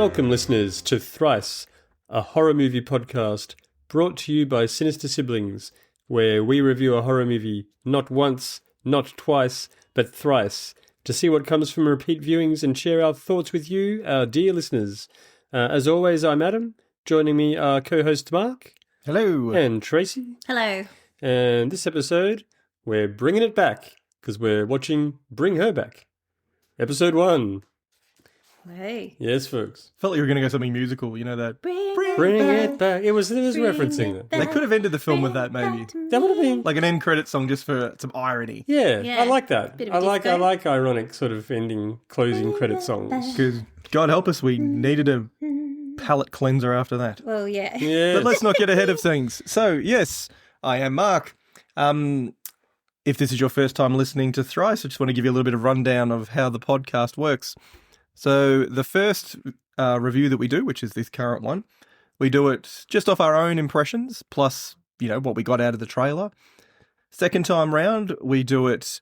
Welcome, listeners, to Thrice, a horror movie podcast brought to you by Sinister Siblings, where we review a horror movie not once, not twice, but thrice, to see what comes from repeat viewings and share our thoughts with you, our dear listeners. As always, I'm Adam. Joining me are co-host Mark. Hello. And Tracy. Hello. And this episode, we're bringing it back, because we're watching Bring Her Back. Episode 1. Hey. Yes, folks. Felt like you were going to go something musical, you know that. Bring it back. It was referencing that. They could have ended the film with that, maybe. That would have been Like an end credit song just for some irony. Yeah, I like that. Bit of I like disco. ironic sort of ending, closing credit songs. Because, God help us, we needed a palate cleanser after that. Well, yeah. Yeah. But let's not get ahead of things. So, yes, I am Mark. If this is your first time listening to Thrice, I just want to give you a little bit of rundown of how the podcast works. So the first review that we do, which is this current one, we do it just off our own impressions, plus, you know, what we got out of the trailer. Second time round, we do it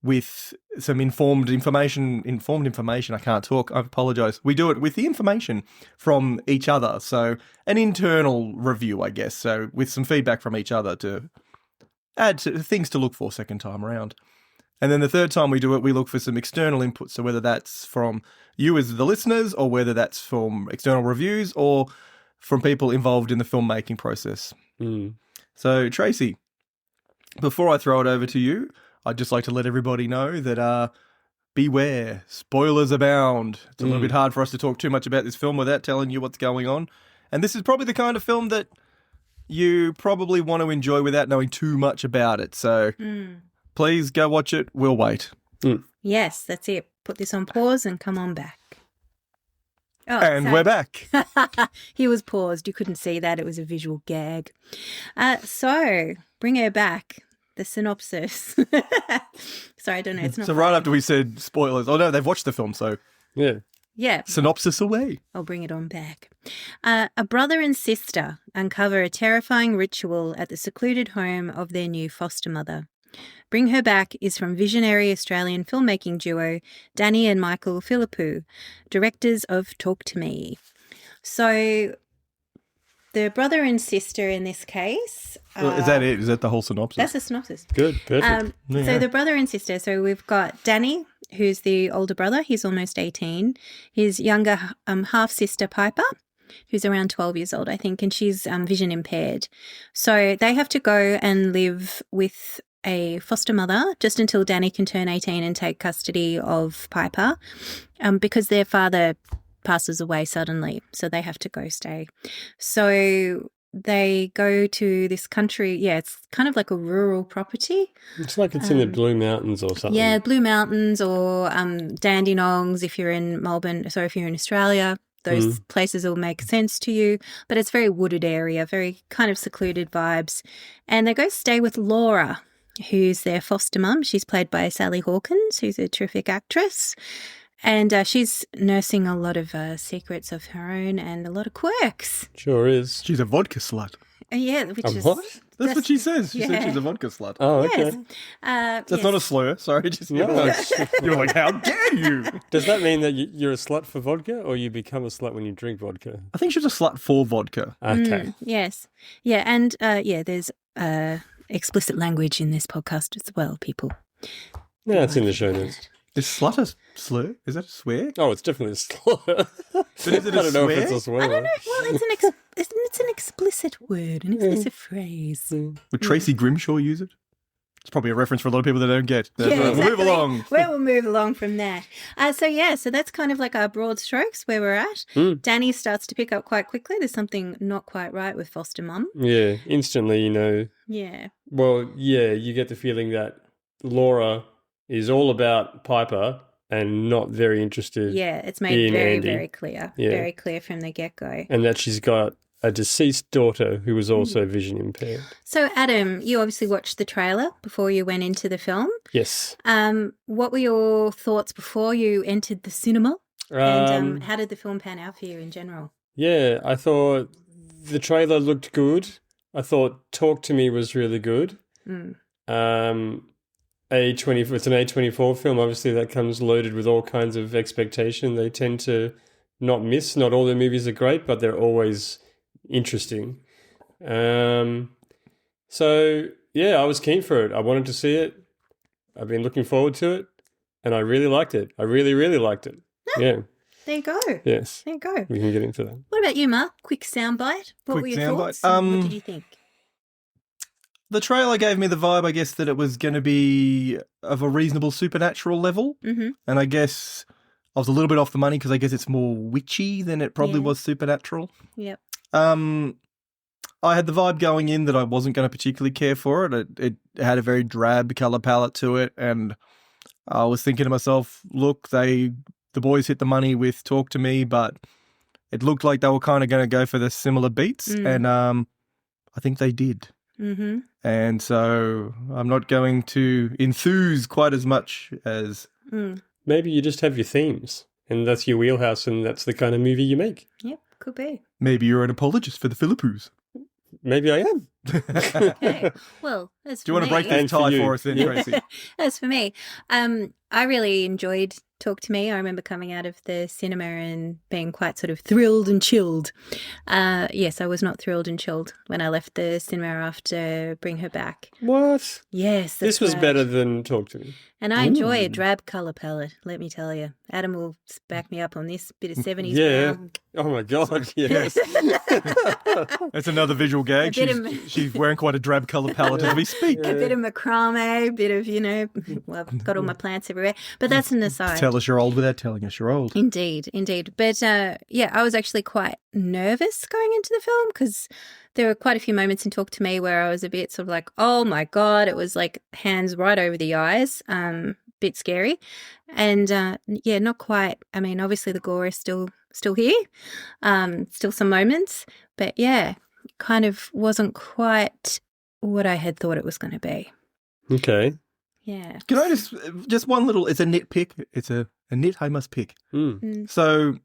with some informed information. I can't talk. I apologise. We do it with the information from each other. So an internal review, I guess. So with some feedback from each other to add to things to look for second time around. And then the third time we do it, we look for some external input. So whether that's from you as the listeners, or whether that's from external reviews, or from people involved in the filmmaking process. So, Tracy, before I throw it over to you, I'd just like to let everybody know that beware, spoilers abound. It's a little bit hard for us to talk too much about this film without telling you what's going on. And this is probably the kind of film that you probably want to enjoy without knowing too much about it. So please go watch it. We'll wait. Yes, that's it. Put this on pause and come on back. Oh, And sorry. we're back. He was paused. You couldn't see that. It was a visual gag. So, Bring Her Back. The synopsis. Sorry, I don't know. It's not. So right after we said spoilers, oh no, they've watched the film, so Yeah. Yeah. synopsis away. I'll bring it on back. A brother and sister uncover a terrifying ritual at the secluded home of their new foster mother. Bring Her Back is from visionary Australian filmmaking duo Danny and Michael Philippou, directors of Talk to Me. So the brother and sister in this case... Is that it? Is that the whole synopsis? That's the synopsis. Good. Perfect. So the brother and sister, so we've got Danny, who's the older brother. He's almost 18. His younger half-sister, Piper, who's around 12 years old, I think, and she's vision impaired. So they have to go and live with a foster mother just until Danny can turn 18 and take custody of Piper because their father passes away suddenly. So they have to go stay. So they go to this country. Yeah, it's kind of like a rural property. It's like it's in the Blue Mountains or something. Yeah, Blue Mountains or Dandenongs if you're in Melbourne. So if you're in Australia, those places will make sense to you. But it's very wooded area, very kind of secluded vibes. And they go stay with Laura, who's their foster mum. She's played by Sally Hawkins, who's a terrific actress. And she's nursing a lot of secrets of her own and a lot of quirks. Sure is. She's a vodka slut. Yeah, which is... What? That's what she says. She said yeah. she's a vodka slut. Oh, okay. Yes. That's not a slur. Sorry. Just, No, you're like, how dare you? Does that mean that you're a slut for vodka, or you become a slut when you drink vodka? I think she's a slut for vodka. Okay. Yes. Yeah, and there's explicit language in this podcast as well, people. Yeah, it's in the show notes. Is slut a slur? Is that a swear? Oh, it's definitely a slur. But is it a I don't know if swear? it's a swear. I don't know. Well, it's an explicit word, an explicit phrase. Would Tracy Grimshaw use it? It's probably a reference for a lot of people that don't get. Yeah, We'll exactly. move along. We'll move along from there. So that's kind of like our broad strokes where we're at. Danny starts to pick up quite quickly. There's something not quite right with foster mum. Yeah, instantly, Yeah. Well, yeah, you get the feeling that Laura is all about Piper and not very interested. Yeah, it's made in very, Andy. very clear. Yeah. Very clear from the get-go. And that she's got a deceased daughter who was also vision impaired. So, Adam, you obviously watched the trailer before you went into the film. Yes. What were your thoughts before you entered the cinema? And how did the film pan out for you in general? Yeah, I thought the trailer looked good. I thought Talk to Me was really good. It's an A24 film. Obviously, that comes loaded with all kinds of expectation. They tend to not miss. Not all their movies are great, but they're always interesting. So yeah, I was keen for it. I wanted to see it. I've been looking forward to it, and I really liked it. I really, really liked it. Yeah. There you go. Yes. There you go. We can get into that. What about you, Mark? Quick soundbite. What were your thoughts? What did you think? The trailer gave me the vibe, I guess, that it was going to be of a reasonable supernatural level. Mm-hmm. And I guess I was a little bit off the money because I guess it's more witchy than it probably was supernatural. Yep. I had the vibe going in that I wasn't going to particularly care for it. It had a very drab colour palette to it. And I was thinking to myself, look, the boys hit the money with Talk to Me, but it looked like they were kind of going to go for the similar beats. And I think they did. Mm-hmm. And so I'm not going to enthuse quite as much as... Maybe you just have your themes, and that's your wheelhouse, and that's the kind of movie you make. Yep, could be. Maybe you're an apologist for the Philippous. Maybe I am. Okay. Well, as Do you for want to break me, this tie for us then, Tracy? as for me, I really enjoyed Talk to Me. I remember coming out of the cinema and being quite sort of thrilled and chilled. Yes, I was not thrilled and chilled when I left the cinema after Bring Her Back. What? Yes, that's This was right. better than Talk to Me. And I enjoy a drab colour palette, let me tell you. Adam will back me up on this bit of 70s Yeah. brown. Oh my God, yes. That's another visual gag. A bit of- She's wearing quite a drab colour palette as we speak. A bit of macrame, a bit of, well, I've got all my plants everywhere. But that's an aside. Tell us you're old without telling us you're old. Indeed. But yeah, I was actually quite nervous going into the film because there were quite a few moments in Talk to Me where I was a bit sort of like, oh my God, it was like hands right over the eyes, bit scary. And yeah, not quite. I mean, obviously the gore is still here, still some moments, but yeah, kind of wasn't quite what I had thought it was going to be. Okay. Yeah. Can I just one little, it's a nitpick. It's a nit I must pick. So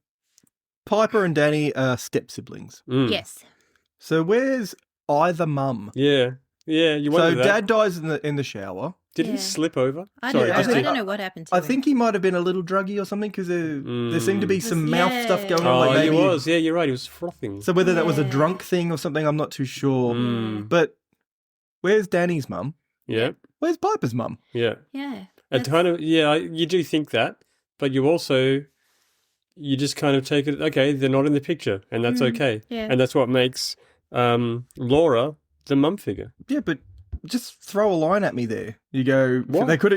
Piper and Danny are step-siblings. Yes. So where's either mum? Yeah. Yeah, you So wonder that. Dad dies in the shower. Did he Yeah. slip over? I Sorry, don't just know. I did- don't know what happened to I him. think he might have been a little druggy or something because there seemed to be some mouth stuff going on. Oh, Like he maybe, was. Yeah, you're right. He was frothing. So whether that was a Yeah. drunk thing or something, I'm not too sure. But where's Danny's mum? Yeah. Where's Piper's mum? Yeah. Yeah. A kind of, you do think that, but you just kind of take it, okay, they're not in the picture, and that's okay. Yeah. And that's what makes Laura the mum figure. Yeah, but just throw a line at me there. You go. What? They could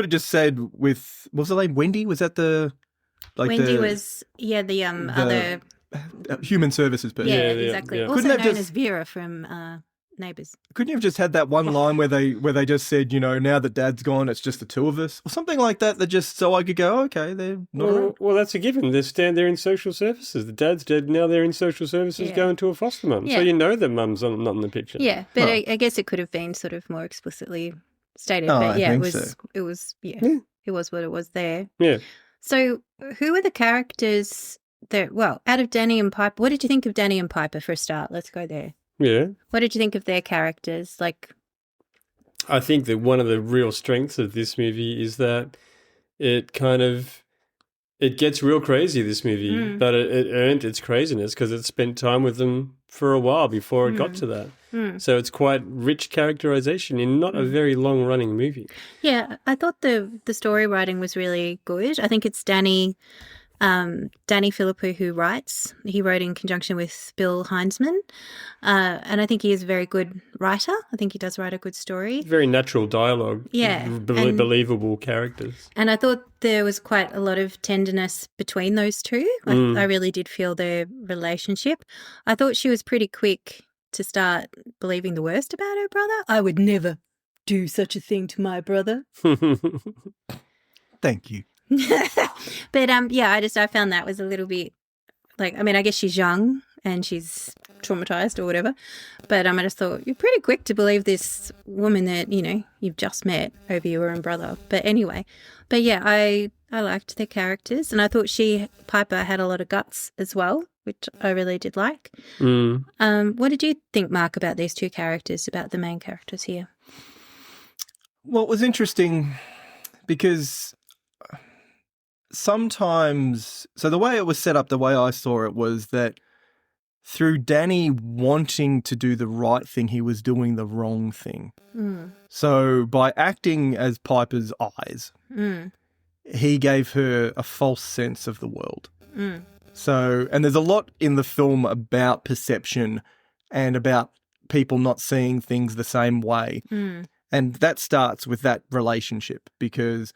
have just said with what was the name? Wendy? Was that the Wendy was, the other, human services person? yeah, Yeah, exactly. yeah. Also Couldn't have known just- as Vera from Neighbours. Couldn't you have just had that one line where they just said, now that Dad's gone, it's just the two of us, or something like that? That just so I could go, okay, they're not around. Well, that's a given. They're in social services. The dad's dead, now they're in social services Yeah. going to a foster mum. So Yeah. you know that mum's not in the picture. Yeah, but Oh. I guess it could have been sort of more explicitly stated. Oh, but I yeah, think it was, so. it was what it was there. Yeah. So who were the characters that, out of Danny and Piper, what did you think of Danny and Piper for a start? Let's go there. Yeah. What did you think of their characters? Like, I think that one of the real strengths of this movie is that it gets real crazy, this movie, but it earned its craziness because it spent time with them for a while before it got to that. So it's quite rich characterization in not a very long-running movie. yeah, I thought the story writing was really good. I think it's Danny Philippou who writes. He wrote in conjunction with Bill Heinzman, and I think he is a very good writer. I think he does write a good story. Very natural dialogue. Yeah, and- Believable characters. And I thought there was quite a lot of tenderness between those two. I really did feel their relationship. I thought she was pretty quick to start believing the worst about her brother. I would never do such a thing to my brother. Thank you. But I found that was a little bit like, I mean, I guess she's young and she's traumatized or whatever, but I just thought you're pretty quick to believe this woman that you've just met over your own brother. But anyway, yeah, I liked their characters, and I thought Piper had a lot of guts as well, which I really did like. What did you think, Mark, about these two characters, about the main characters here? Well, it was interesting because sometimes, so the way it was set up, the way I saw it was that through Danny wanting to do the right thing, he was doing the wrong thing. So by acting as Piper's eyes, he gave her a false sense of the world. So, and there's a lot in the film about perception and about people not seeing things the same way. And that starts with that relationship because,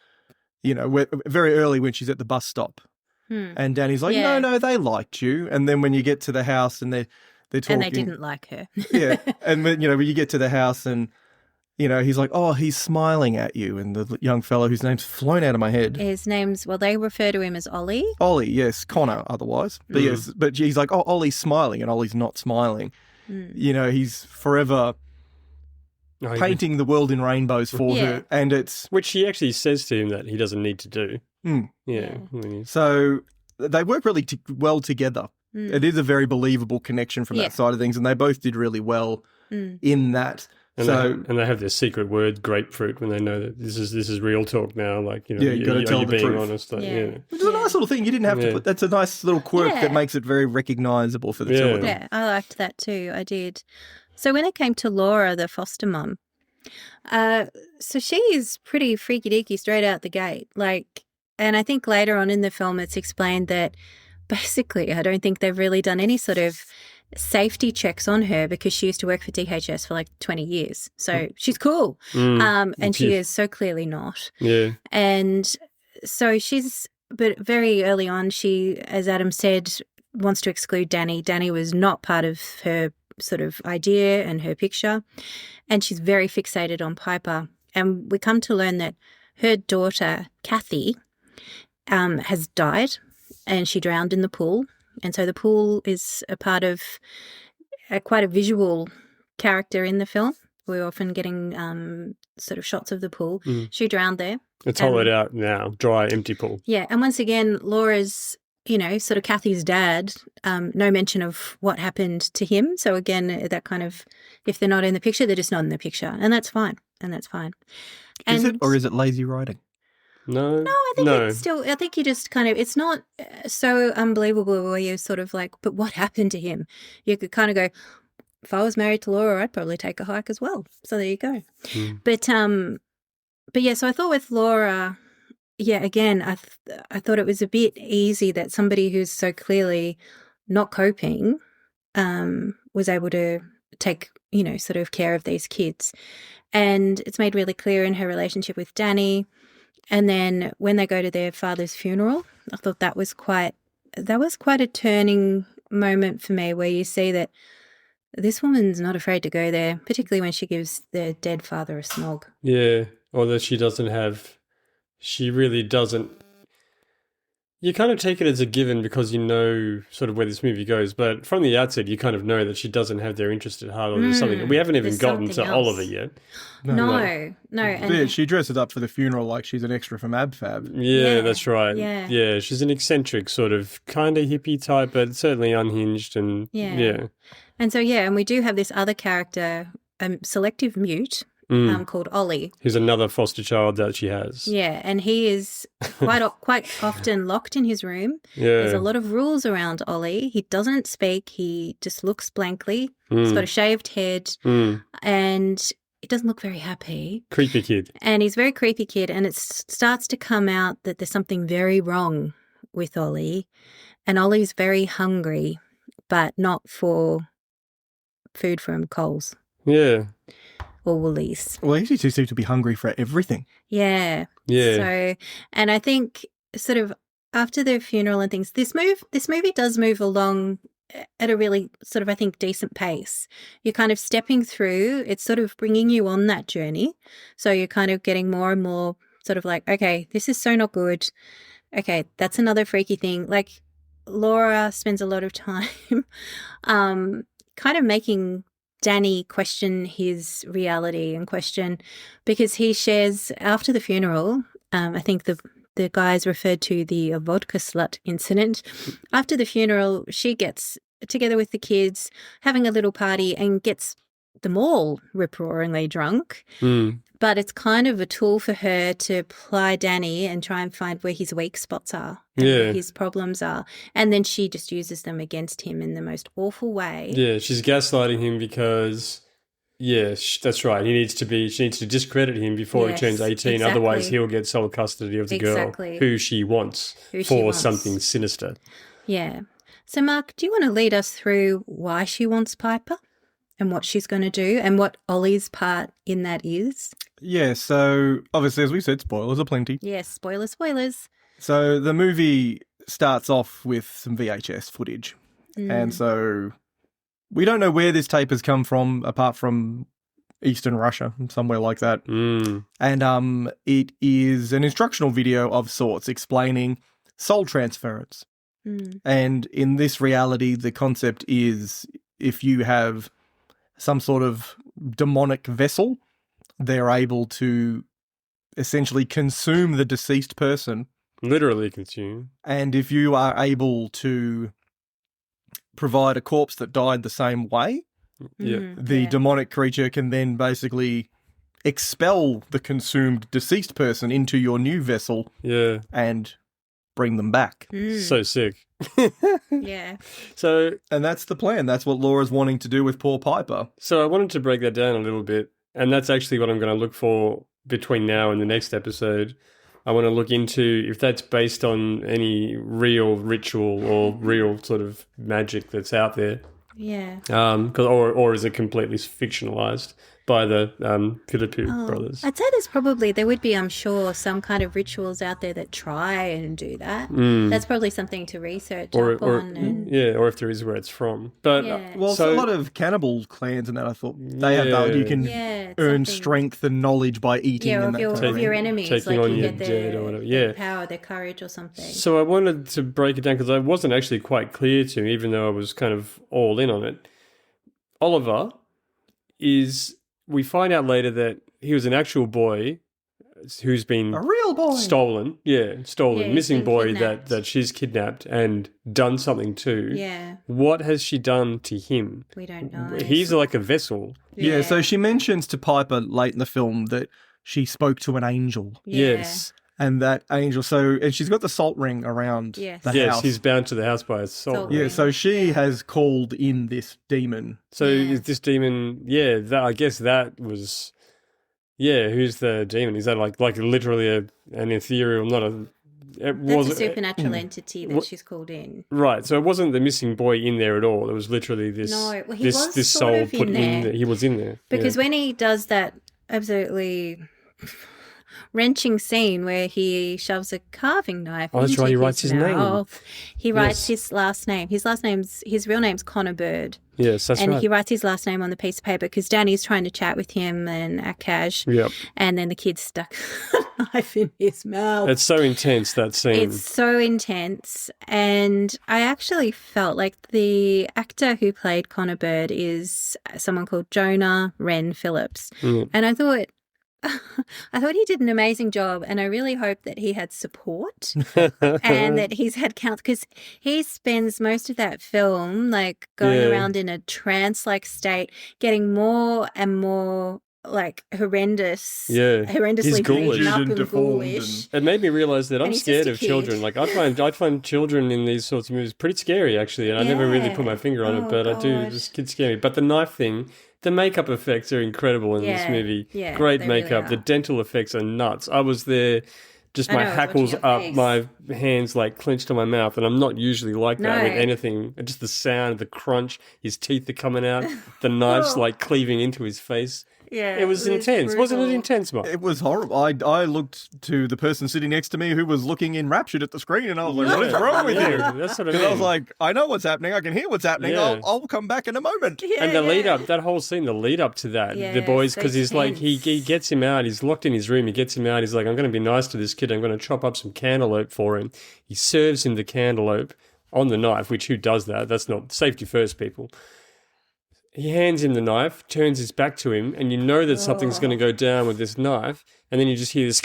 you know, very early when she's at the bus stop and Danny's like, no, they liked you. And then when you get to the house and they're talking. And they didn't like her. Yeah. And when, you know, when you get to the house and, you know, he's like, oh, he's smiling at you. And the young fellow whose name's flown out of my head. His name's, well, they refer to him as Ollie. Ollie, yes. Connor, otherwise. But yes, but he's like, oh, Ollie's smiling, and Ollie's not smiling. You know, he's forever painting the world in rainbows for her. And it's... Which he actually says to him that he doesn't need to do. Yeah. So they work really well together. It is a very believable connection from that side of things. And they both did really well in that. And they have their secret word, grapefruit, when they know that this is real talk now. Like, you know, you got to tell the being truth. Honest. Like, Which is a nice little thing. You didn't have to put. That's a nice little quirk that makes it very recognisable for the two of them. Yeah, I liked that too. I did. So when it came to Laura, the foster mum, so she is pretty freaky deaky straight out the gate. Like, and I think later on in the film, it's explained that basically, I don't think they've really done any sort of safety checks on her because she used to work for DHS for like 20 years. So she's cool. And she is so clearly not. Yeah. And so but very early on, she, as Adam said, wants to exclude Danny. Danny was not part of her sort of idea and her picture. And she's very fixated on Piper. And we come to learn that her daughter, Kathy, has died and she drowned in the pool. And so the pool is a part of quite a visual character in the film. We're often getting sort of shots of the pool. She drowned there. It's hollowed out now, dry, empty pool. Yeah. And once again, Laura's, you know, sort of Kathy's dad, no mention of what happened to him. So again, that kind of, if they're not in the picture, they're just not in the picture. And that's fine. Is it, or is it lazy writing? No, I think it's still, I think you just kind of, it's not so unbelievable where you're sort of like, but what happened to him? You could kind of go, if I was married to Laura, I'd probably take a hike as well. So there you go. But yeah, so I thought with Laura, again, I thought it was a bit easy that somebody who's so clearly not coping was able to take, you know, sort of care of these kids. And it's made really clear in her relationship with Danny. And then when they go to their father's funeral, I thought that was quite a turning moment for me, where you see that this woman's not afraid to go there, particularly when she gives their dead father a snog. Yeah, or that she really doesn't. You kind of take it as a given because you know sort of where this movie goes, but from the outset you kind of know that she doesn't have their interest at heart, or there's something. We haven't even gotten to Oliver yet. No. And she dresses up for the funeral like she's an extra from AbFab. Yeah, that's right. Yeah. She's an eccentric sort of kind of hippie type, but certainly unhinged and And so and we do have this other character, selective mute. Called Ollie. Who's another foster child that she has. Yeah, and he is quite often locked in his room. Yeah. There's a lot of rules around Ollie. He doesn't speak. He just looks blankly. He's got a shaved head and he doesn't look very happy. Creepy kid. And he's a very creepy kid, and it starts to come out that there's something very wrong with Ollie. And Ollie's very hungry, but not for food from Coles. Yeah. Or Woolies. Well, he seems to be hungry for everything. Yeah. Yeah. So, and I think sort of after their funeral and things, this movie does move along at a really sort of, I think, decent pace. You're kind of stepping through, it's sort of bringing you on that journey. So you're kind of getting more and more sort of like, okay, this is so not good. Okay, that's another freaky thing. Like Laura spends a lot of time kind of making Danny question his reality and question, because he shares after the funeral, I think the guys referred to the vodka slut incident. After the funeral, she gets together with the kids, having a little party, and gets them all rip-roaringly drunk. Mm. But it's kind of a tool for her to ply Danny and try and find where his weak spots are and where his problems are. And then she just uses them against him in the most awful way. Yeah, she's gaslighting him because, that's right. She needs to discredit him before he turns 18. Exactly. Otherwise, he'll get sole custody of the girl who she wants something sinister. Yeah. So, Mark, do you want to lead us through why she wants Piper and what she's going to do and what Ollie's part in that is? Yeah, so obviously, as we said, spoilers are plenty. Yes, spoilers. So the movie starts off with some VHS footage. And so we don't know where this tape has come from, apart from Eastern Russia, somewhere like that. Mm. And it is an instructional video of sorts explaining soul transference. And in this reality, the concept is if you have some sort of demonic vessel, they're able to essentially consume the deceased person. Literally consume. And if you are able to provide a corpse that died the same way, the demonic creature can then basically expel the consumed deceased person into your new vessel and bring them back. So sick. Yeah. And that's the plan. That's what Laura's wanting to do with poor Piper. So I wanted to break that down a little bit. And that's actually what I'm going to look for between now and the next episode. I want to look into if that's based on any real ritual or real sort of magic that's out there. Yeah. Or is it completely fictionalized by the Philippou brothers? I'd say there would be, I'm sure, some kind of rituals out there that try and do that. That's probably something to research or if there is, where it's from. But it's a lot of cannibal clans and that. I thought they have that. You can earn strength and knowledge by eating. Of your enemies, taking like on you your get dead or whatever. their power, their courage, or something. So I wanted to break it down because I wasn't actually quite clear to me, even though I was kind of all in on it. Oliver is. We find out later that he was an actual boy who's been a real boy stolen, missing boy that she's kidnapped and done something to. Yeah. What has she done to him? We don't know. He's like a vessel. Yeah, so she mentions to Piper late in the film that she spoke to an angel. Yeah. Yes. And that angel, and she's got the salt ring around the house. Yes, he's bound to the house by a salt ring. Yeah, so she has called in this demon. So is this demon, I guess that was, who's the demon? Is that like literally an ethereal, That's a supernatural entity that she's called in. Right, so it wasn't the missing boy in there at all. It was literally this this soul put in there. He was in there. Because when he does that absolutely wrenching scene where he shoves a carving knife that's into right, he writes his name. He writes his last name. His real name's Connor Bird. Yes, that's right. And he writes his last name on the piece of paper because Danny's trying to chat with him and Akash. Yep. And then the kid stuck a knife in his mouth. It's so intense, that scene. It's so intense. And I actually felt like the actor who played Connor Bird is someone called Jonah Wren Phillips. And I thought he did an amazing job, and I really hope that he had support and that he's had counsel, because he spends most of that film like going around in a trance-like state, getting more and more like horrendously beaten up and ghoulish. It made me realise that I'm scared of children. Like I find children in these sorts of movies pretty scary, actually, and I never really put my finger on it, but I do. This kid's scary. But the knife thing. The makeup effects are incredible in this movie. Yeah, great makeup. Really the dental effects are nuts. I was there, just my hackles up, my hands like clenched to my mouth, and I'm not usually like that with anything. Just the sound, the crunch, his teeth are coming out, the knives like cleaving into his face. Yeah, it was intense. Wasn't it intense, Mark? It was horrible. I looked to the person sitting next to me who was looking enraptured at the screen, and I was like, what is wrong with you? That's what I mean. I was like, I know what's happening. I can hear what's happening. I'll come back in a moment. And the lead up, that whole scene, the lead up to that, the boys, because he's like, he gets him out. He's locked in his room. He gets him out. He's like, I'm going to be nice to this kid. I'm going to chop up some cantaloupe for him. He serves him the cantaloupe on the knife, which who does that? That's not safety first, people. He hands him the knife, turns his back to him, and you know that something's going to go down with this knife, and then you just hear this,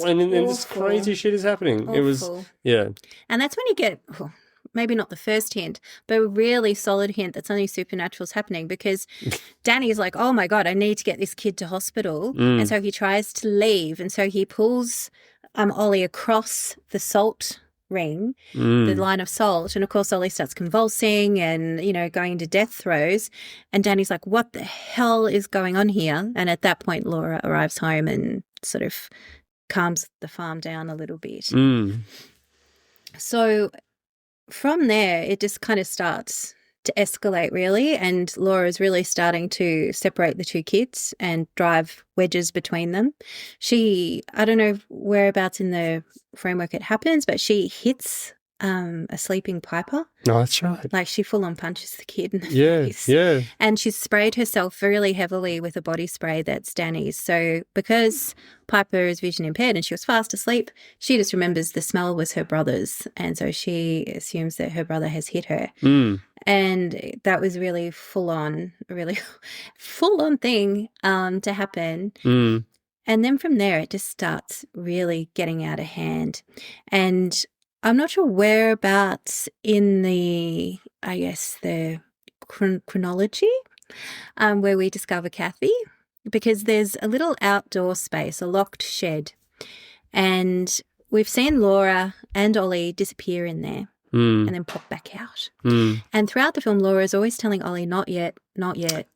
and then this crazy shit is happening. Awful. It was, and that's when you get maybe not the first hint, but a really solid hint that something supernatural is happening, because Danny is like, oh my God, I need to get this kid to hospital. And so he tries to leave. And so he pulls Ollie across the salt ring, the line of salt. And of course, Ollie starts convulsing and, going into death throes. And Danny's like, what the hell is going on here? And at that point, Laura arrives home and sort of calms the farm down a little bit. So from there, it just kind of starts to escalate, really, and Laura's really starting to separate the two kids and drive wedges between them. I don't know whereabouts in the framework it happens, but she hits a sleeping Piper. No, that's right. Like, she full-on punches the kid in the face. Yeah. And she's sprayed herself really heavily with a body spray that's Danny's. So because Piper is vision impaired and she was fast asleep, she just remembers the smell was her brother's. And so she assumes that her brother has hit her. And that was really full-on thing to happen. And then from there, it just starts really getting out of hand. And I'm not sure whereabouts in the chronology where we discover Kathy, because there's a little outdoor space, a locked shed, and we've seen Laura and Ollie disappear in there and then pop back out. And throughout the film, Laura is always telling Ollie, not yet,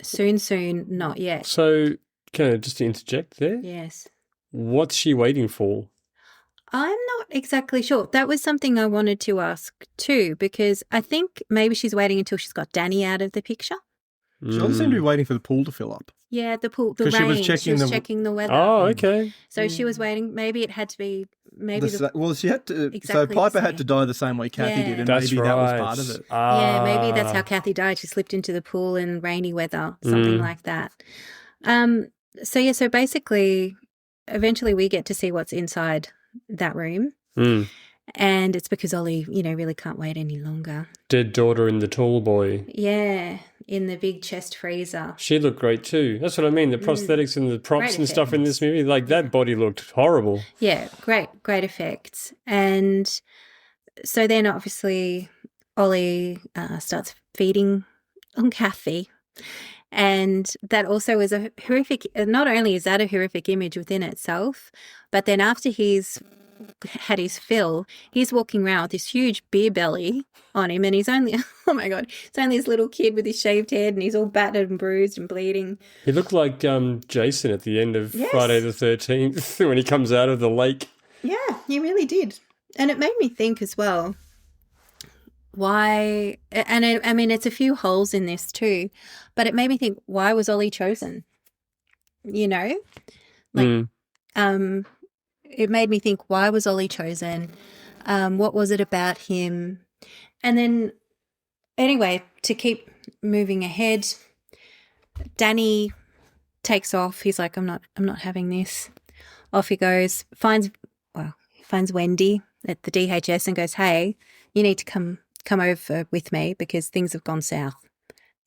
soon, not yet. So, can I just interject there? Yes. What's she waiting for? I'm not exactly sure. That was something I wanted to ask too, because I think maybe she's waiting until she's got Danny out of the picture. She doesn't seem to be waiting for the pool to fill up. Yeah, the pool, the 'Cause rain. she was checking the weather. Oh, okay. So she was waiting. Maybe it had to be. She had to. Exactly so Piper the had to die the same way Kathy did, and That's maybe right. that was part of it. Yeah, maybe that's how Kathy died. She slipped into the pool in rainy weather, something like that. So basically, eventually we get to see what's inside that room. And it's because Ollie, really can't wait any longer. Dead daughter in the tall boy. Yeah, in the big chest freezer. She looked great too. That's what I mean. The prosthetics and the props Great and stuff in effects. this movie, like that body looked horrible. Yeah, great effects. And so then obviously Ollie starts feeding on Kathy. And that also is a horrific, not only is that a horrific image within itself, but then after he's had his fill, he's walking around with this huge beer belly on him, and he's only, oh my God, he's only this little kid with his shaved head, and he's all battered and bruised and bleeding. He looked like Jason at the end of Friday the 13th when he comes out of the lake. Yeah, he really did. And it made me think as well, why, and I mean, it's a few holes in this too, but it made me think, why was Ollie chosen? It made me think, why was Ollie chosen? What was it about him? And then, anyway, to keep moving ahead, Danny takes off. He's like, I'm not having this. Off he goes. Finds Wendy at the DHS and goes, hey, you need to come over with me because things have gone south.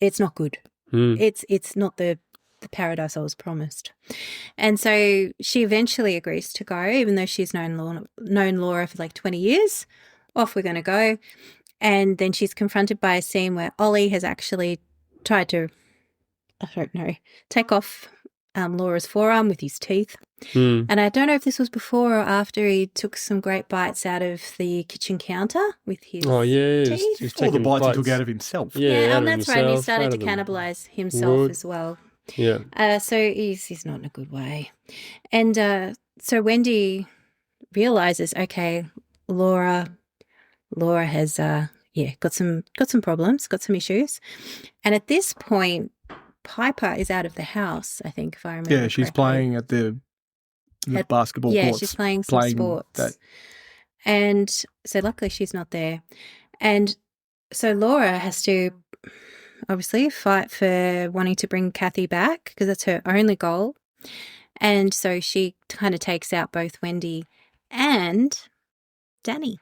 It's not good. It's not the paradise I was promised. And so she eventually agrees to go, even though she's known Laura for like 20 years. Off we're going to go. And then she's confronted by a scene where Ollie has actually tried to, take off Laura's forearm with his teeth. And I don't know if this was before or after he took some great bites out of the kitchen counter with his teeth. He's All the taking bites he took out of himself. Yeah, out and of that's right. He himself, started out to of the cannibalise himself wood. as well. Yeah. So he's not in a good way. And so Wendy realises, okay, Laura has got some problems, got some issues. And at this point, Piper is out of the house, I think, if I remember Yeah, she's correctly. playing at the basketball courts. Yeah, she's playing some sports. And so luckily she's not there. And so Laura has to obviously fight for wanting to bring Kathy back because that's her only goal. And so she kind of takes out both Wendy and Danny,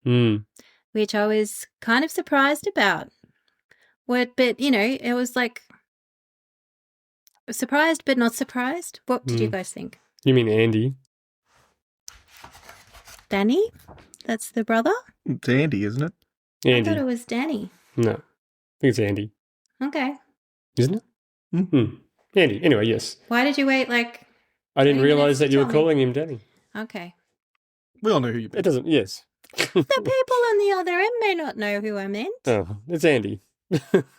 which I was kind of surprised about. But, it was like surprised but not surprised. What did you guys think? You mean Andy? Danny? That's the brother? It's Andy, isn't it? I thought Andy. it was Danny. No, I think it's Andy, Okay. isn't it? Hmm. Andy. Anyway, yes. Why did you wait like... I didn't 20 realise minutes that to you were tell me? calling him Danny. Okay. We all know who you It meant. doesn't. Yes. The people on the other end may not know who I meant. Oh, it's Andy.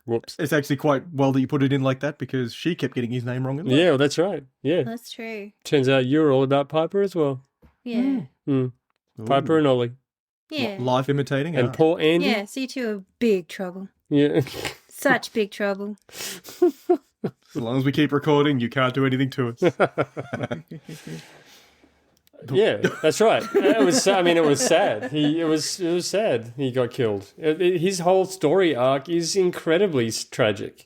Whoops. It's actually quite well that you put it in like that because she kept getting his name wrong. As well. Yeah, well, that's right. Yeah. That's true. Turns out you're all about Piper as well. Yeah. Ooh. Piper and Ollie. Yeah. Life imitating. And art. poor Andy. Yeah, so you two are big trouble. Yeah. Such big trouble. As long as we keep recording, you can't do anything to us. Yeah, that's right. It was. I mean, it was sad. It was sad. He got killed. His whole story arc is incredibly tragic.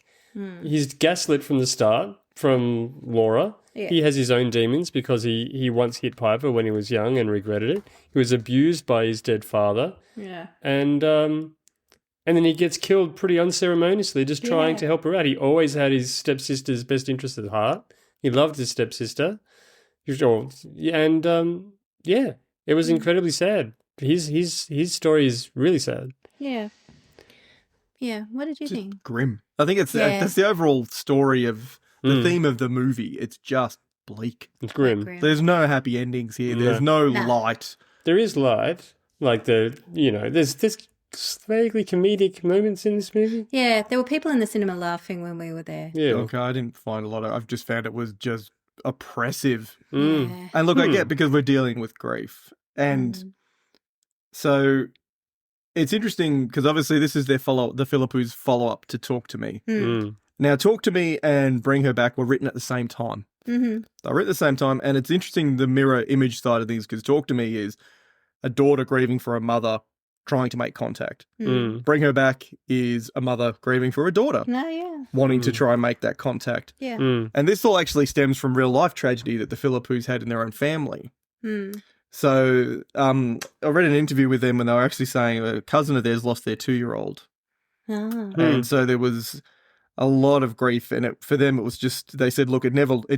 He's gaslit from the start from Laura. Yeah. He has his own demons because he once hit Piper when he was young and regretted it. He was abused by his dead father, Yeah. and then he gets killed pretty unceremoniously, just trying to help her out. He always had his stepsister's best interest at heart. He loved his stepsister. And it was incredibly sad. His story is really sad. Yeah. Yeah. What did you Just think? grim. I think it's Yeah. that's the overall story of the theme of the movie. It's just bleak. It's grim. Grim. There's no happy endings here. There's no No. light. There is light, like there's vaguely comedic moments in this movie. Yeah, there were people in the cinema laughing when we were there. Yeah. Okay, I didn't find a lot of. I've just found it was just oppressive. Yeah. And look, I get because we're dealing with grief, and so it's interesting because obviously this is the Philippou's follow up to Talk to Me. Mm. Now, Talk to Me and Bring Her Back were written at the same time. Mm-hmm. They were written at the same time, and it's interesting the mirror image side of things because Talk to Me is a daughter grieving for a mother trying to make contact. Mm. Bring Her Back is a mother grieving for a daughter No, yeah. wanting to try and make that contact. Yeah. Mm. And this all actually stems from real life tragedy that the Philippous had in their own family. Mm. So I read an interview with them and they were actually saying a cousin of theirs lost their 2-year-old. Oh. And so there was a lot of grief, and for them it was just, they said, look, it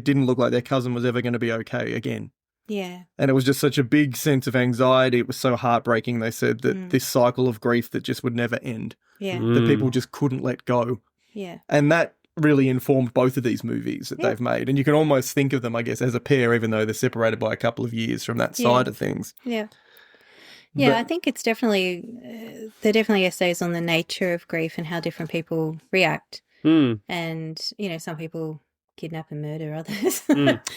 didn't look like their cousin was ever going to be okay again. Yeah. And it was just such a big sense of anxiety. It was so heartbreaking, they said, that this cycle of grief that just would never end, Yeah. that people just couldn't let go. Yeah. And that really informed both of these movies that they've made. And you can almost think of them, I guess, as a pair, even though they're separated by a couple of years from that side of things. Yeah. Yeah, But- I think it's definitely, they're definitely essays on the nature of grief and how different people react. Mm. And, some people kidnap and murder others.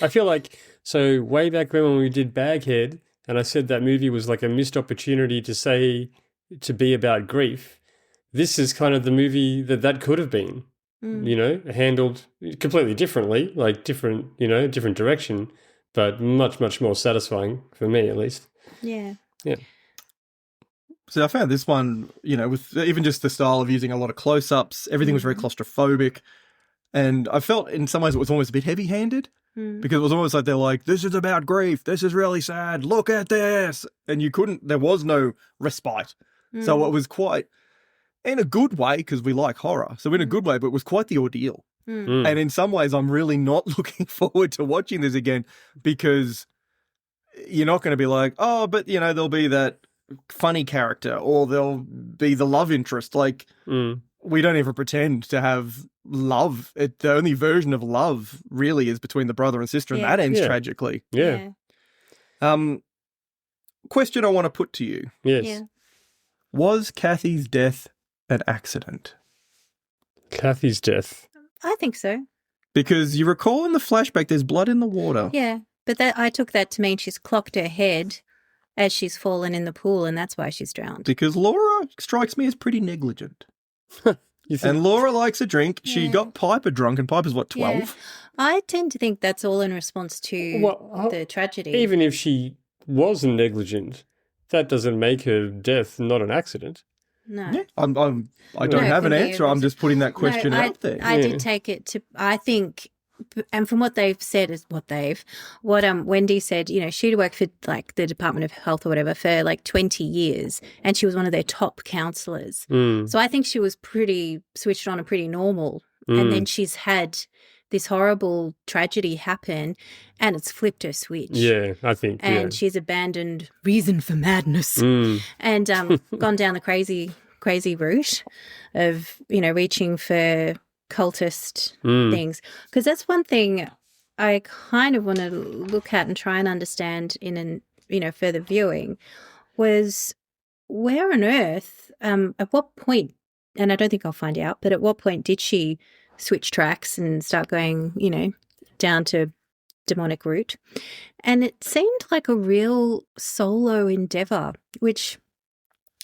I feel like, so way back when we did Baghead, and I said that movie was like a missed opportunity to be about grief, this is kind of the movie that could have been, handled completely differently, like different direction, but much, much more satisfying for me, at least. Yeah. Yeah. So I found this one, with even just the style of using a lot of close-ups, everything was very claustrophobic. And I felt in some ways it was almost a bit heavy-handed because it was almost like they're like, this is about grief. This is really sad. Look at this. And there was no respite. So it was quite, in a good way, because we like horror. So in a good way, but it was quite the ordeal. Mm. And in some ways, I'm really not looking forward to watching this again because you're not going to be like, oh, but, there'll be that funny character or there'll be the love interest. Like, we don't ever pretend to have love. The only version of love really is between the brother and sister, and that ends tragically. Yeah. Question I want to put to you. Yes. Yeah. Was Kathy's death an accident? Kathy's death. I think so. Because you recall in the flashback there's blood in the water. Yeah. But I took that to mean she's clocked her head as she's fallen in the pool, and that's why she's drowned. Because Laura strikes me as pretty negligent. You think? And Laura likes a drink. She Yeah. got Piper drunk, and Piper's, 12? Yeah. I tend to think that's all in response to the tragedy. Even if she wasn't negligent, that doesn't make her death not an accident. No. Yeah. I don't No, have an it could be answer. I'm just putting that question No, out there. I did take it to, I think, and from what they've said is what Wendy said, she'd worked for like the Department of Health or whatever for like 20 years and she was one of their top counselors. So I think she was pretty switched on and pretty normal. And then she's had this horrible tragedy happen and it's flipped her switch. Yeah, I think. And she's abandoned reason for madness and gone down the crazy crazy route of, reaching for cultist things. Because that's one thing I kind of want to look at and try and understand in further viewing was where on earth, at what point, and I don't think I'll find out, but at what point did she switch tracks and start going, down to demonic route? And it seemed like a real solo endeavor, which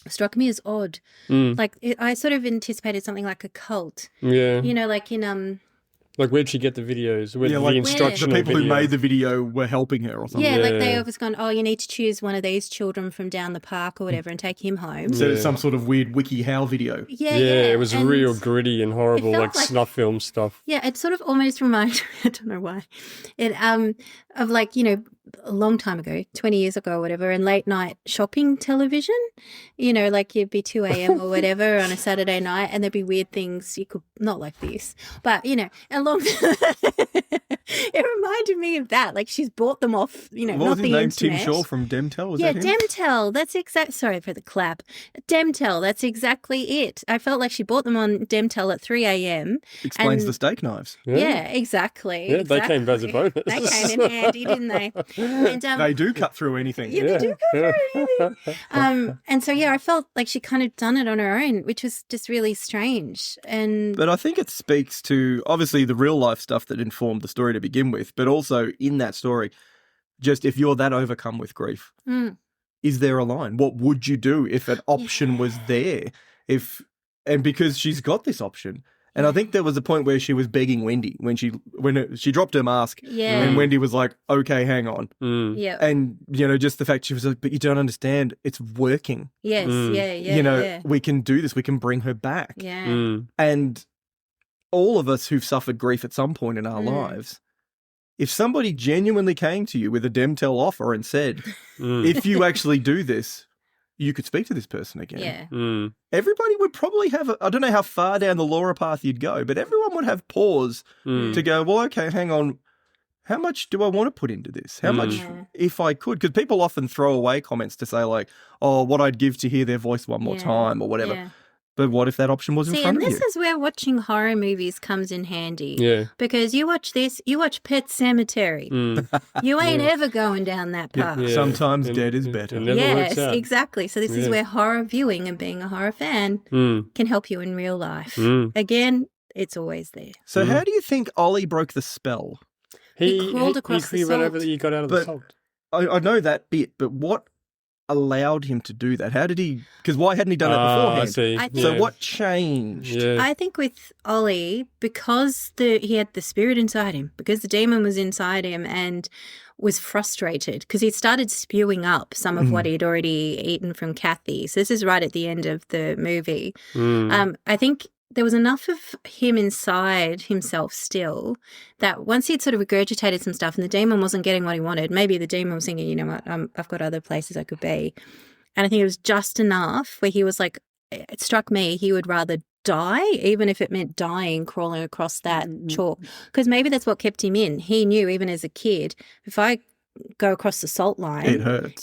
struck me as odd. Like I sort of anticipated something like a cult. Yeah. Like in Like, where'd she get the videos? Where like the instructional the people who videos? made the video were helping her or something. Yeah, like they always gone, oh, you need to choose one of these children from down the park or whatever and take him home. So it's some sort of weird WikiHow video. Yeah, it was and real gritty and horrible, it felt like snuff film stuff. Yeah, it sort of almost reminded me, I don't know why, it of like, a long time ago, 20 years ago or whatever, and late night shopping television, like it'd be 2 a.m. or whatever on a Saturday night and there'd be weird things you could, not like this, but, along, it reminded me of that. Like she's bought them off, What not was the his name? internet. Tim Shaw from Demtel? Was Yeah, that him? Demtel. That's sorry for the clap. Demtel. That's exactly it. I felt like she bought them on Demtel at 3 a.m. Explains the steak knives. Yeah, exactly. Yeah, they came as a bonus. They came in handy, didn't they? And, They do cut through anything. yeah, they do go through anything. And so, I felt like she kind of done it on her own, which was just really strange. And But I think it speaks to, obviously, the real life stuff that informed the story to begin with, but also in that story, just if you're that overcome with grief, is there a line? What would you do if an option was there? And because she's got this option. And I think there was a point where she was begging Wendy when she dropped her mask. Yeah. And Wendy was like, okay, hang on. Yeah. And, just the fact she was like, but you don't understand. It's working. Yes. Yeah. We can do this. We can bring her back. Yeah. And all of us who've suffered grief at some point in our lives, if somebody genuinely came to you with a Demtel offer and said, if you actually do this, you could speak to this person again. Yeah. Everybody would probably have, I don't know how far down the Laura path you'd go, but everyone would have pause to go, well, okay, hang on. How much do I want to put into this? How much, if I could? Because people often throw away comments to say like, oh, what I'd give to hear their voice one more time or whatever. Yeah. But what if that option was in See, front and of this you? is where watching horror movies comes in handy. Yeah. Because you watch Pet Cemetery. You ain't ever going down that path. Yeah. Sometimes dead is better. It never Yes, works out. exactly. So this is where horror viewing and being a horror fan can help you in real life. Again, it's always there. So how do you think Ollie broke the spell? He crawled across the he ran over salt. he got out of the But- salt. I know that bit, but what allowed him to do that? How did he? Because why hadn't he done it beforehand? I see. I think- So what changed? Yeah. I think with Ollie, because he had the spirit inside him, because the demon was inside him and was frustrated because he started spewing up some of what he'd already eaten from Kathy. So this is right at the end of the movie. I think there was enough of him inside himself still that once he'd sort of regurgitated some stuff and the demon wasn't getting what he wanted, maybe the demon was thinking, you know what, I've got other places I could be. And I think it was just enough where he was like, it struck me, he would rather die, even if it meant dying, crawling across that chalk. Because maybe that's what kept him in. He knew even as a kid, if I go across the salt line,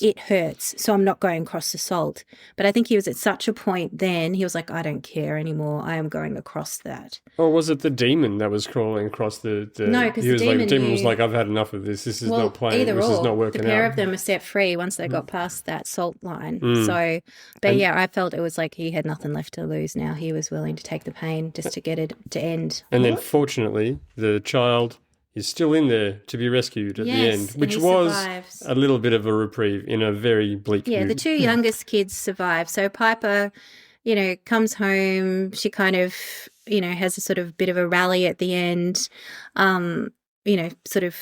it hurts. So I'm not going across the salt. But I think he was at such a point then, he was like, I don't care anymore. I am going across that. Or was it the demon that was crawling across the No, 'cause he the was like, demon demon was knew- like, I've had enough of this. This is not playing. Either This or. is not working the pair out. of them were set free once they got past that salt line. So, but I felt it was like he had nothing left to lose now. He was willing to take the pain just to get it to end. And then fortunately, the child is still in there to be rescued at the Yes, end, and which he was survives. a little bit of a reprieve in a very bleak Yeah, movie. the two youngest kids survive. So Piper, comes home. She kind of, has a sort of bit of a rally at the end. Sort of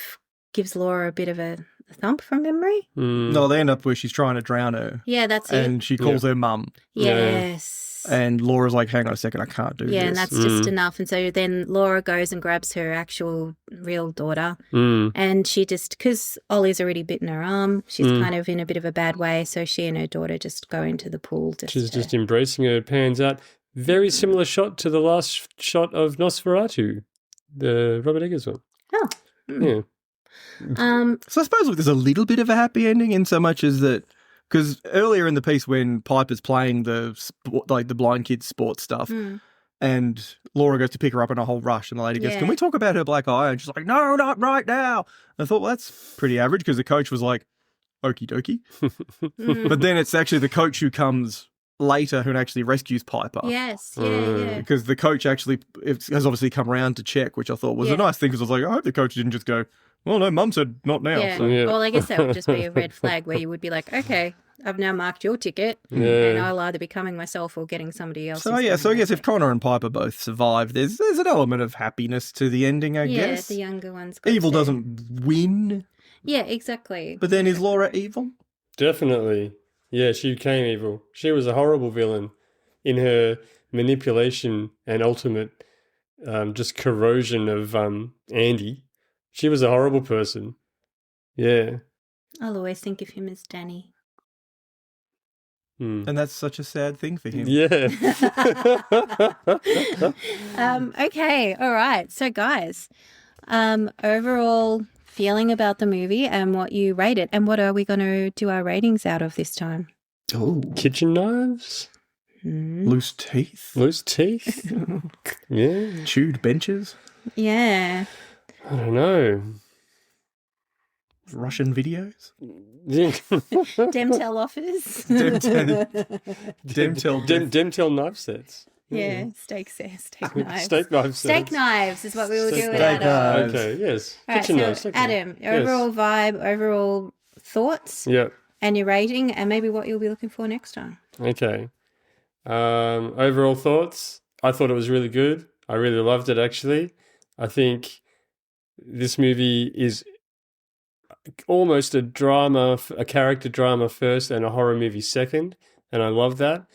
gives Laura a bit of a thump from memory. No, they end up where she's trying to drown her. Yeah, that's And she calls her mum. Yes. And Laura's like, hang on a second, I can't do this. Yeah, and that's just enough. And so then Laura goes and grabs her actual real daughter. And she just, because Ollie's already bitten her arm, she's kind of in a bit of a bad way. So she and her daughter just go into the pool. She's just embracing her, pans out. Very similar shot to the last shot of Nosferatu, the Robert Eggers one. Oh. Yeah. So I suppose there's a little bit of a happy ending in so much as that Because earlier in the piece when Piper's playing the blind kids sports stuff and Laura goes to pick her up in a whole rush and the lady goes, Yeah. can we talk about her black eye? And she's like, no, not right now. And I thought, well, that's pretty average because the coach was like, okie dokie. But then it's actually the coach who comes later who actually rescues Piper. Yes, yeah. Because the coach actually has obviously come around to check, which I thought was a nice thing because I was like, I hope the coach didn't just go, well, no, Mum said not now. Yeah. So. Yeah. Well, I guess that would just be a red flag where you would be like, okay, I've now marked your ticket and I'll either be coming myself or getting somebody else. So I guess if Connor and Piper both survive, there's an element of happiness to the ending, I guess. Yeah, the younger ones. Evil doesn't win. Yeah, exactly. But then is Laura evil? Definitely. Yeah, she became evil. She was a horrible villain in her manipulation and ultimate just corrosion of Andy. She was a horrible person. Yeah. I'll always think of him as Danny. And that's such a sad thing for him. Yeah. Okay, all right. So, guys, overall feeling about the movie and what you rate it, and what are we going to do our ratings out of this time? Oh, Kitchen knives? loose teeth, Loose teeth? Yeah. chewed benches, Yeah. I don't know. Russian videos, Demtel offers. Demtel knife sets. Yeah, steak knives. Steak knife sets. Steak knives is what we will do Steak it out of. knives. Okay, yes. All right, Kitchen so knives. Okay. Adam, Yes. overall vibe, overall thoughts, Yeah. and your rating, and maybe what you'll be looking for next time. Okay. Overall thoughts. I thought it was really good. I really loved it, actually. I think this movie is almost a drama, a character drama first and a horror movie second. And I love that.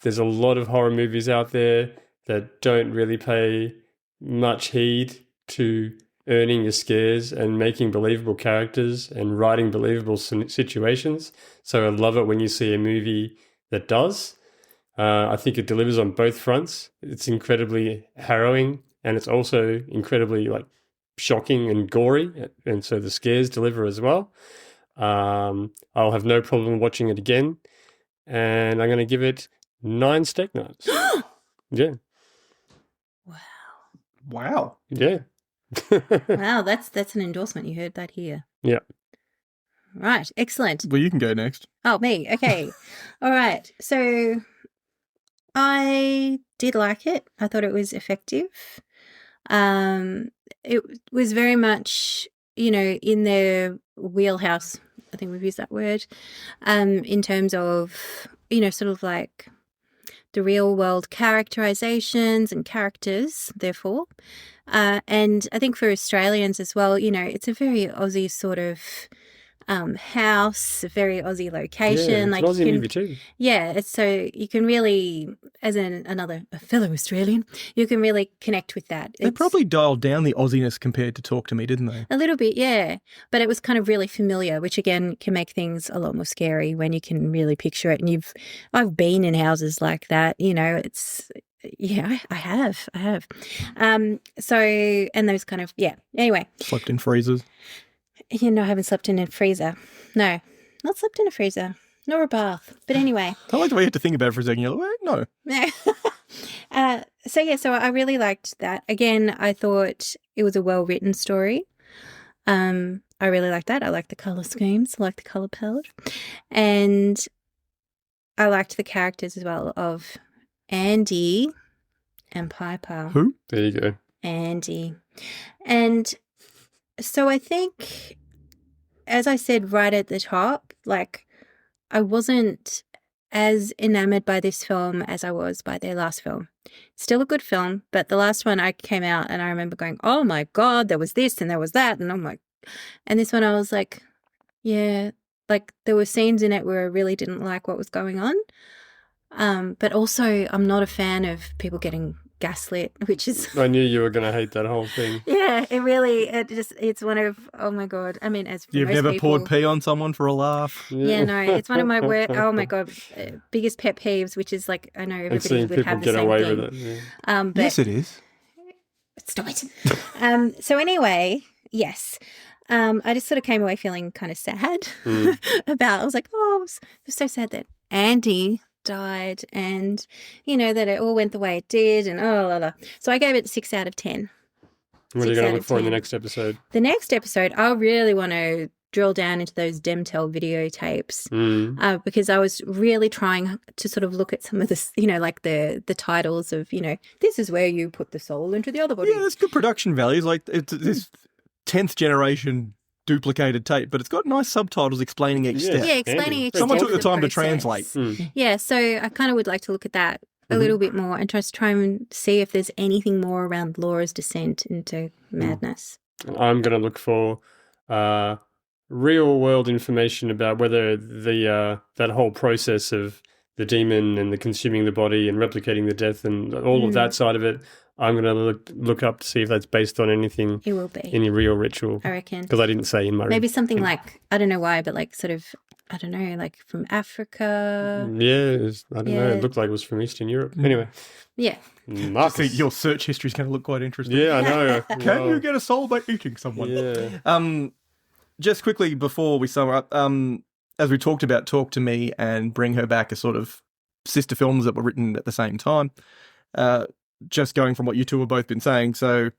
There's a lot of horror movies out there that don't really pay much heed to earning your scares and making believable characters and writing believable situations. So I love it when you see a movie that does. I think it delivers on both fronts. It's incredibly harrowing and it's also incredibly shocking and gory, and so the scares deliver as well. I'll have no problem watching it again, and I'm going to give it 9 steak knives. Yeah. Wow. Yeah. Wow, that's an endorsement. You heard that here. Yeah. Right, excellent. Well, you can go next. Oh, me. Okay. All right. So I did like it. I thought it was effective. It was very much, in their wheelhouse. I think we've used that word, in terms of, sort of like the real world characterizations and characters, therefore. And I think for Australians as well, it's a very Aussie sort of house, a very Aussie location. Yeah, it's an Aussie movie too. Yeah, it's so you can really, as a fellow Australian, you can really connect with that. They probably dialed down the Aussiness compared to Talk to Me, didn't they? A little bit, yeah. But it was kind of really familiar, which again can make things a lot more scary when you can really picture it. And I've been in houses like that, it's. Yeah, I have. So, and those kind of, yeah. Anyway. Slept in freezers. I haven't slept in a freezer. No, not slept in a freezer, nor a bath. But anyway. I like the way you had to think about it for a second. You're like, wait, no. So I really liked that. Again, I thought it was a well-written story. I really liked that. I liked the colour schemes. I liked the colour palette. And I liked the characters as well of Andy and Piper. Who? There you go. Andy. And so I think, as I said right at the top, I wasn't as enamored by this film as I was by their last film. Still a good film, but the last one I came out and I remember going, oh my God, there was this and there was that. And this one I was like, yeah, there were scenes in it where I really didn't like what was going on. But also I'm not a fan of people getting gaslit, which is... I knew you were going to hate that whole thing. Yeah, it's one of, oh my God. I mean, as for You've most never people, poured pee on someone for a laugh? Yeah, no, it's one of my oh my God, biggest pet peeves, which is I know And everybody seeing would people have the get same away thing. with it. Yeah. But Yes, it is. stop it. So anyway, yes. I just sort of came away feeling kind of sad I was like, oh, it was so sad that Andy died and, that it all went the way it did and So I gave it 6 out of 10. What are you going to look for in the next episode? The next episode, I really want to drill down into those Demtel videotapes because I was really trying to sort of look at some of this, like the titles of, this is where you put the soul into the other body. Yeah, that's good production values. Like it's this 10th generation duplicated tape, but it's got nice subtitles explaining each step. Yeah, explaining each step. Someone took the time to process. translate. Yeah, so I kind of would like to look at that a little bit more and just try and see if there's anything more around Laura's descent into madness. I'm going to look for real world information about whether that whole process of the demon and the consuming the body and replicating the death and all of that side of it. I'm going to look up to see if that's based on anything. It will be. Any real ritual. I reckon. Because I didn't say in my... Maybe something like, I don't know why, but like sort of, I don't know, like from Africa. Yeah, I don't know. It looked like it was from Eastern Europe. Anyway. Yeah. Marcus. I think your search history is going to look quite interesting. Yeah, I know. Can you get a soul by eating someone? Yeah. Just quickly before we sum up, as we talked about Talk to Me and Bring Her Back as sort of sister films that were written at the same time, just going from what you two have both been saying. So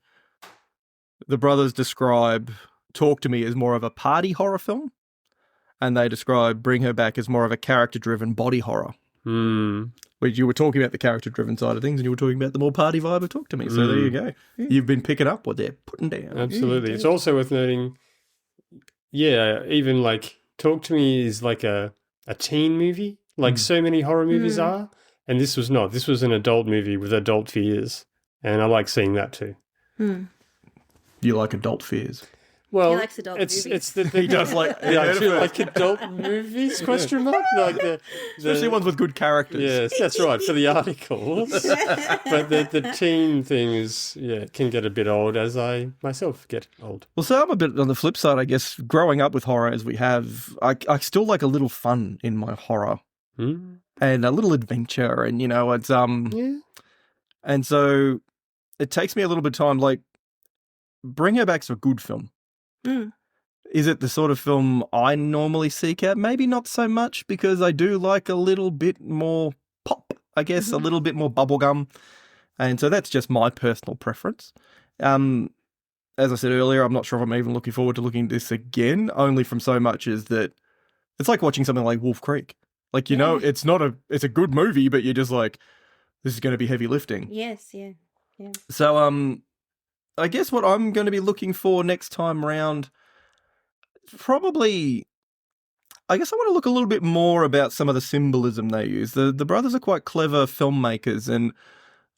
the brothers describe Talk to Me as more of a party horror film, and they describe Bring Her Back as more of a character-driven body horror. Which you were talking about the character-driven side of things, and you were talking about the more party vibe of Talk to Me. So there you go. You've been picking up what they're putting down. Absolutely. It's also worth noting, even like Talk to Me is like a teen movie, like so many horror movies are. And this was not. This was an adult movie with adult fears. And I like seeing that too. You like adult fears? Well, he likes adult movies. It's the He does like... I do like adult movies, question mark? Like especially ones with good characters. Yes, that's right, for the articles. But the teen thing is, it can get a bit old as I myself get old. Well, so I'm a bit on the flip side, I guess. Growing up with horror as we have, I still like a little fun in my horror. And a little adventure, and it's and so it takes me a little bit of time. Like, Bring Her Back's a good film. Is it the sort of film I normally seek out? Maybe not so much, because I do like a little bit more pop, I guess, a little bit more bubblegum, and so that's just my personal preference. As I said earlier, I'm not sure if I'm even looking forward to looking at this again, only from so much as that it's like watching something like Wolf Creek. Like, it's a good movie, but you're just like, this is going to be heavy lifting. Yes, yeah. So, I guess what I'm going to be looking for next time round, probably, I guess I want to look a little bit more about some of the symbolism they use. The brothers are quite clever filmmakers, and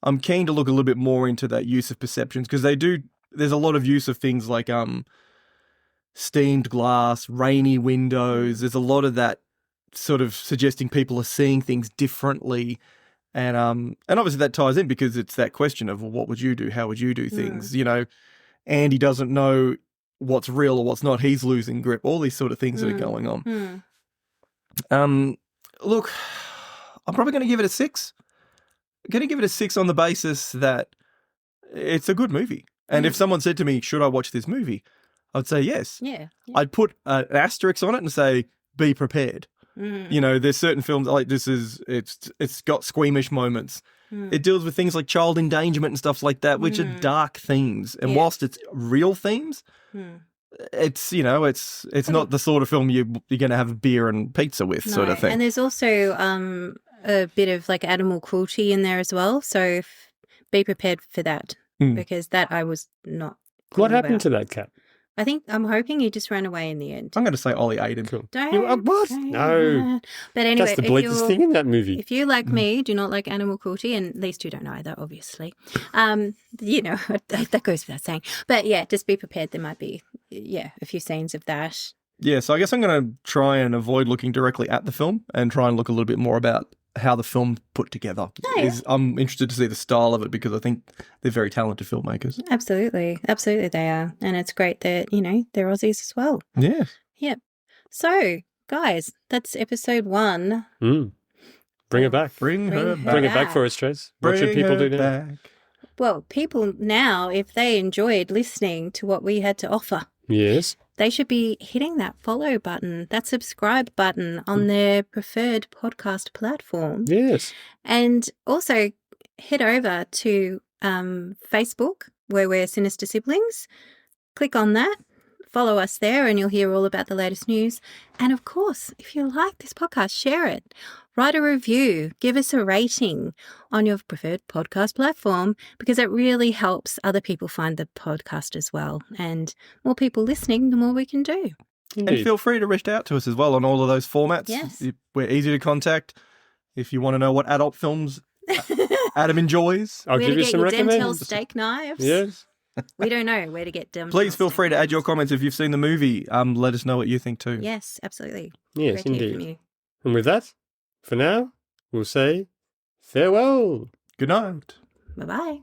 I'm keen to look a little bit more into that use of perceptions, because there's a lot of use of things like steamed glass, rainy windows. There's a lot of that sort of suggesting people are seeing things differently. And obviously that ties in, because it's that question of, well, what would you do? How would you do things? Andy doesn't know what's real or what's not. He's losing grip. All these sort of things that are going on. Look, I'm probably going to give it a 6. I'm going to give it a 6 on the basis that it's a good movie. And if someone said to me, should I watch this movie? I'd say yes. Yeah. I'd put an asterisk on it and say, be prepared. There's certain films like this it's got squeamish moments. It deals with things like child endangerment and stuff like that, which are dark themes. And whilst it's real themes, it's not the sort of film you're going to have beer and pizza with, sort of thing. And there's also a bit of like animal cruelty in there as well. So be prepared for that, because that I was not. What happened to that cat? I'm hoping he just ran away in the end. I'm going to say Ollie ate him. Cool. What? No. But anyway, that's the bleakest thing in that movie. If you, like me, do not like animal cruelty, and these two don't either, obviously, that goes without saying. But yeah, just be prepared. There might be, a few scenes of that. Yeah, so I guess I'm going to try and avoid looking directly at the film and try and look a little bit more about how the film put together. I'm interested to see the style of it, because I think they're very talented filmmakers. Absolutely they are, and it's great that they're Aussies as well. Yeah. So guys, that's episode 1. Bring it back. Bring her back. Bring it back for us, Trace. What should people do now? Well, people now, if they enjoyed listening to what we had to offer, Yes. they should be hitting that follow button, that subscribe button on their preferred podcast platform. Yes. And also head over to Facebook, where we're Sinister Siblings. Click on that. Follow us there and you'll hear all about the latest news. And of course, if you like this podcast, share it. Write a review. Give us a rating on your preferred podcast platform because it really helps other people find the podcast as well. And more people listening, the more we can do. And Indeed. feel free to reach out to us as well on all of those formats. Yes. We're easy to contact. If you want to know what adult films Adam enjoys, I'll Where give to you get some your Dentel recommendations. steak knives. Yes. We don't know where to get Dentel please feel steak free to add knives. your comments if you've seen the movie. Let us know what you think too. Yes, absolutely. Yes, Great to hear indeed. from you. And with that, for now, we'll say farewell. Good night. Bye-bye.